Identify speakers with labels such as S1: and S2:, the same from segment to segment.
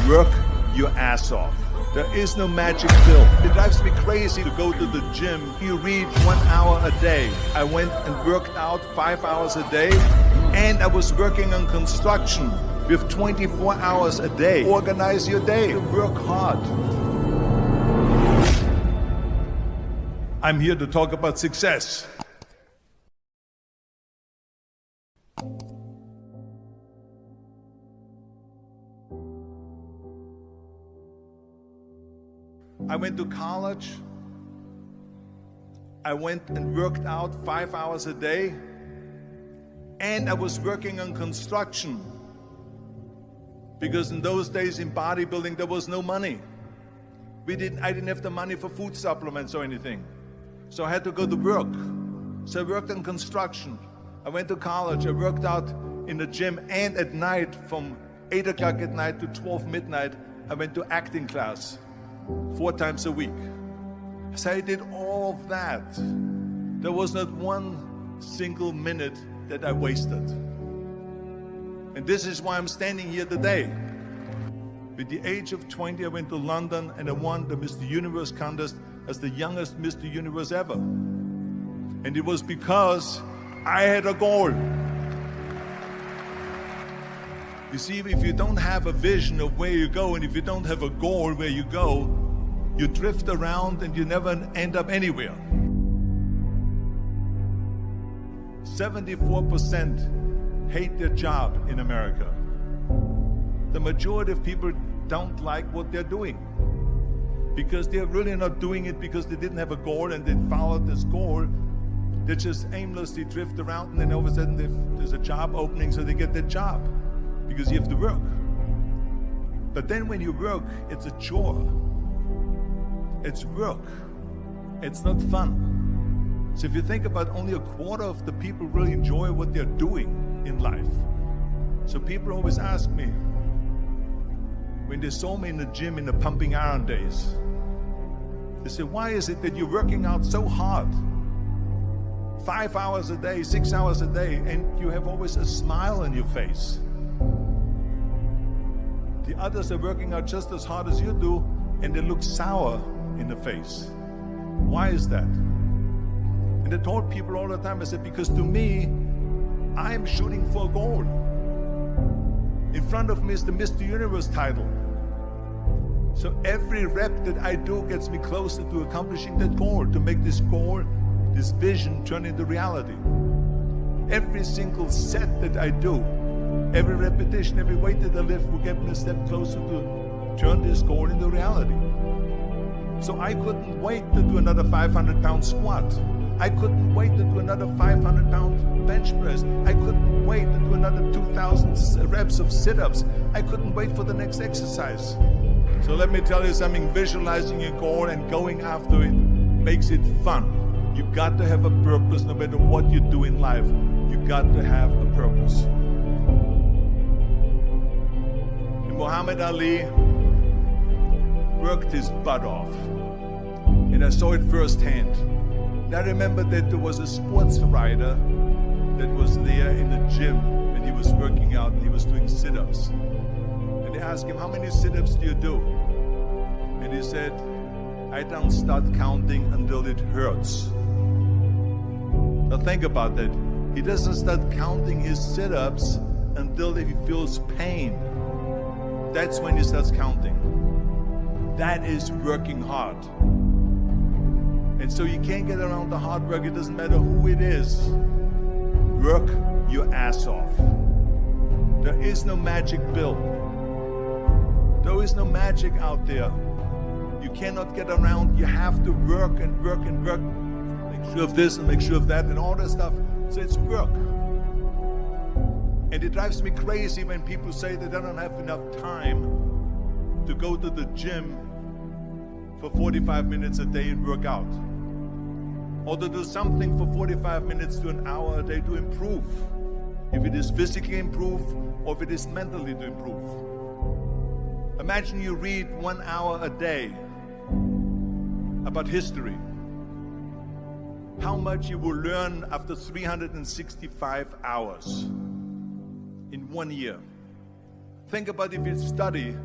S1: Work your ass off. There is no magic pill. It drives me crazy to go to the gym. You read 1 hour a day. I went and worked out 5 hours a day, and I was working on construction with 24 hours a day. Organize your day. Work hard. I'm here to talk about success. I went to college. I went and worked out 5 hours a day, and I was working on construction. Because in those days in bodybuilding there was no money. I didn't have the money for food supplements or anything. So I had to go to work. So I worked on construction. I went to college. I worked out in the gym, and at night from 8 o'clock at night to 12 midnight, I went to acting class 4 times a week. So I did all of that. There was not one single minute that I wasted. And this is why I'm standing here today. At the age of 20, I went to London and I won the Mr. Universe contest as the youngest Mr. Universe ever. And it was because I had a goal. You see, if you don't have a vision of where you go, and if you don't have a goal where you go, you drift around and you never end up anywhere. 74% hate their job in America. The majority of people don't like what they're doing because they're really not doing it because they didn't have a goal and they followed this goal. They just aimlessly drift around, and then all of a sudden there's a job opening, so they get that job because you have to work. But then when you work, it's a chore. It's work. It's not fun. So if you think about, only a quarter of the people really enjoy what they're doing in life. So people always ask me, when they saw me in the gym in the pumping iron days, they say, why is it that you're working out so hard? 5 hours a day, 6 hours a day, and you have always a smile on your face. The others are working out just as hard as you do, and they look sour in the face. Why is that? And I told people all the time, I said, because to me, I'm shooting for a goal. In front of me is the Mr. Universe title. So every rep that I do gets me closer to accomplishing that goal, to make this goal, this vision turn into reality. Every single set that I do, every repetition, every weight that I lift will get me a step closer to turn this goal into reality. So I couldn't wait to do another 500-pound squat. I couldn't wait to do another 500-pound bench press. I couldn't wait to do another 2,000 reps of sit-ups. I couldn't wait for the next exercise. So let me tell you something, visualizing your goal and going after it makes it fun. You got to have a purpose no matter what you do in life. You got to have a purpose. And Muhammad Ali worked his butt off. And I saw it firsthand. And I remember that there was a sports writer that was there in the gym and he was working out and he was doing sit-ups. And they asked him, how many sit-ups do you do? And he said, I don't start counting until it hurts. Now think about that. He doesn't start counting his sit-ups until he feels pain. That's when he starts counting. That is working hard. And so you can't get around the hard work. It doesn't matter who it is. Work your ass off. There is no magic pill. There is no magic out there. You cannot get around. You have to work and work and work. Make sure of this and make sure of that and all that stuff. So it's work. And it drives me crazy when people say that they don't have enough time to go to the gym for 45 minutes a day and work out. Or to do something for 45 minutes to an hour a day to improve. If it is physically improve or if it is mentally to improve. Imagine you read 1 hour a day about history. How much you will learn after 365 hours in 1 year. Think about if you study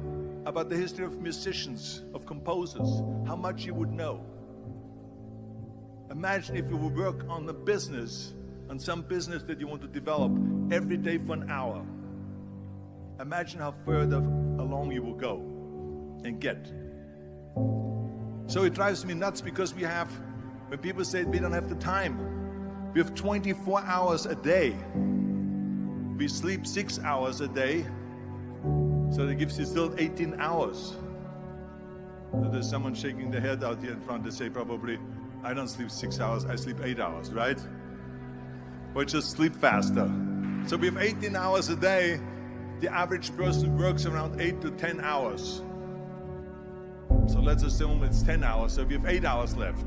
S1: about the history of musicians, of composers, how much you would know. Imagine if you would work on a business, on some business that you want to develop every day for an hour. Imagine how further along you will go and get. So it drives me nuts because when people say we don't have the time, we have 24 hours a day. We sleep 6 hours a day, so that gives you still 18 hours. So there's someone shaking their head out here in front to say probably, I don't sleep 6 hours, I sleep 8 hours, right? Or just sleep faster. So we have 18 hours a day. The average person works around 8 to 10 hours. So let's assume it's 10 hours, so we have 8 hours left.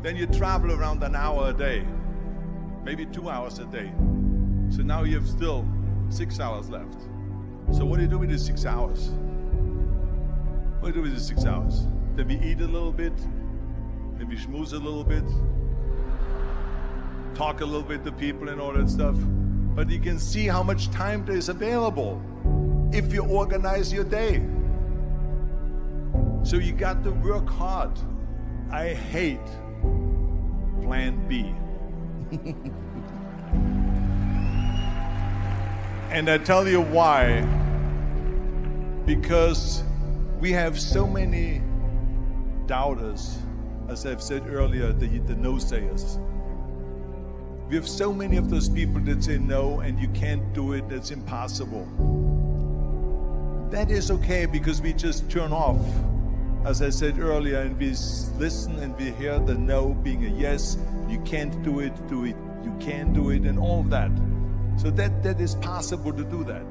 S1: Then you travel around an hour a day, maybe 2 hours a day. So now you have still 6 hours left. So what do you do with the 6 hours? What do you do with the 6 hours? Then we eat a little bit, then we schmooze a little bit, talk a little bit to people and all that stuff. But you can see how much time there is available if you organize your day. So you got to work hard. I hate plan B. And I tell you why. Because we have so many doubters, as I've said earlier, the no-sayers. We have so many of those people that say no and you can't do it, that's impossible. That is okay because we just turn off, as I said earlier, and we listen and we hear the no being a yes. You can't do it, you can do it, and all of that. So that is possible to do that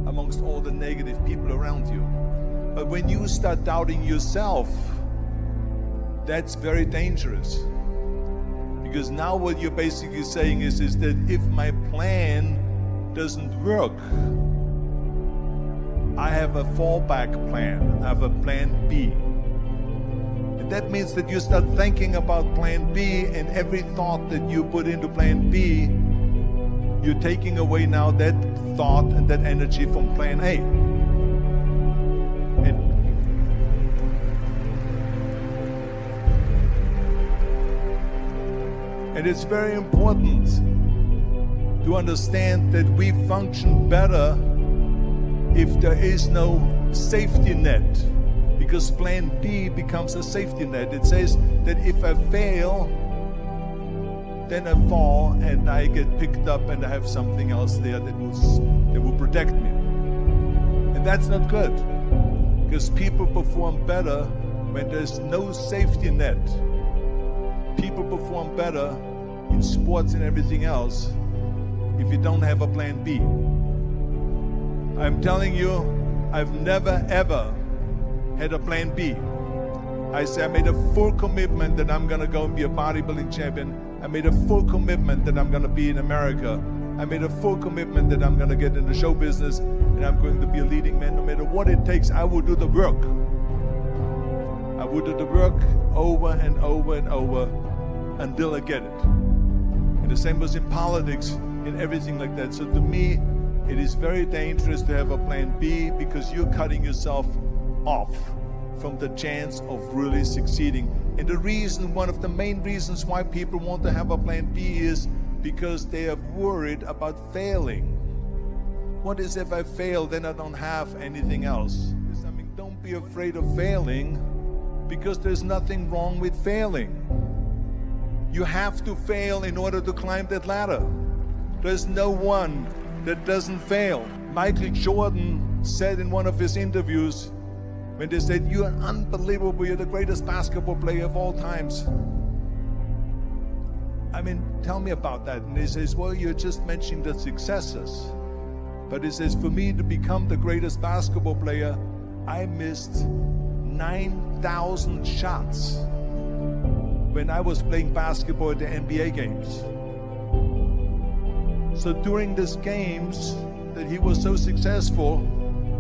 S1: amongst all the negative people around you. But when you start doubting yourself, that's very dangerous. Because now what you're basically saying is that if my plan doesn't work, I have a fallback plan, I have a plan B. And that means that you start thinking about plan B, and every thought that you put into plan B, you're taking away now that thought and that energy from plan A. And it's very important to understand that we function better if there is no safety net, because plan B becomes a safety net. It says that if I fail, then I fall and I get picked up and I have something else there that will protect me. And that's not good, because people perform better when there's no safety net. People perform better in sports and everything else if you don't have a plan B. I'm telling you, I've never ever had a plan B. I say I made a full commitment that I'm gonna go and be a bodybuilding champion. I made a full commitment that I'm gonna be in America. I made a full commitment that I'm gonna get in the show business and I'm going to be a leading man. No matter what it takes, I will do the work. I will do the work over and over and over until I get it. And the same was in politics, in everything like that. So to me, it is very dangerous to have a plan B, because you're cutting yourself off from the chance of really succeeding. And the reason, one of the main reasons why people want to have a plan B is because they are worried about failing. What is if I fail, then I don't have anything else? I mean, don't be afraid of failing, because there's nothing wrong with failing. You have to fail in order to climb that ladder. There's no one that doesn't fail. Michael Jordan said in one of his interviews, when they said, "You're unbelievable, you're the greatest basketball player of all times." I mean, tell me about that. And he says, well, you're just mentioning the successes. But he says, for me to become the greatest basketball player, I missed 9,000 shots when I was playing basketball at the NBA games. So during these games that he was so successful,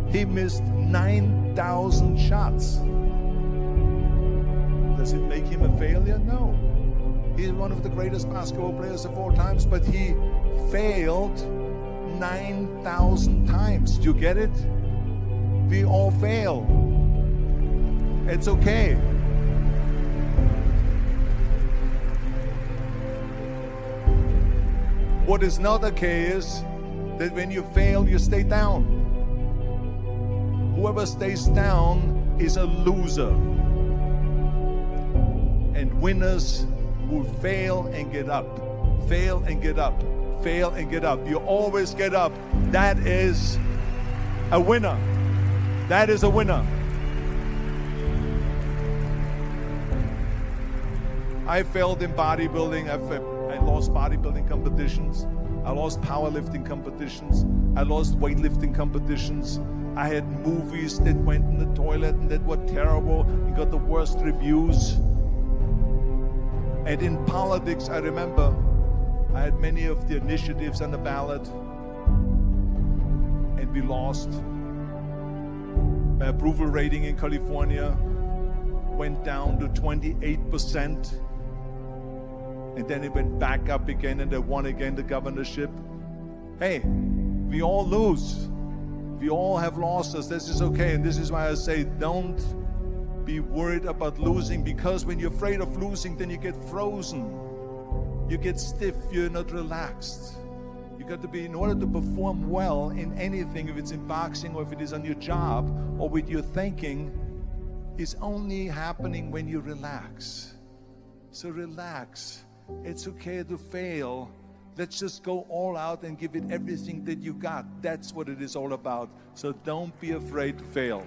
S1: he missed 9,000 shots. Does it make him a failure? No. He's one of the greatest basketball players of all times, but he failed 9,000 times. Do you get it? We all fail. It's okay. What is not okay is that when you fail, you stay down. Whoever stays down is a loser. And winners will fail and get up, fail and get up, fail and get up. You always get up. That is a winner. That is a winner. I failed in bodybuilding. I lost bodybuilding competitions. I lost powerlifting competitions. I lost weightlifting competitions. I had movies that went in the toilet and that were terrible and got the worst reviews. And in politics, I remember I had many of the initiatives on the ballot, and we lost. My approval rating in California went down to 28%. And then it went back up again, and they won again the governorship. Hey, we all lose. We all have losses. This is okay. And this is why I say don't be worried about losing, because when you're afraid of losing, then you get frozen. You get stiff. You're not relaxed. You got to be, in order to perform well in anything, if it's in boxing or if it is on your job or with your thinking, is only happening when you relax. So relax. It's okay to fail. Let's just go all out and give it everything that you got. That's what it is all about. So don't be afraid to fail.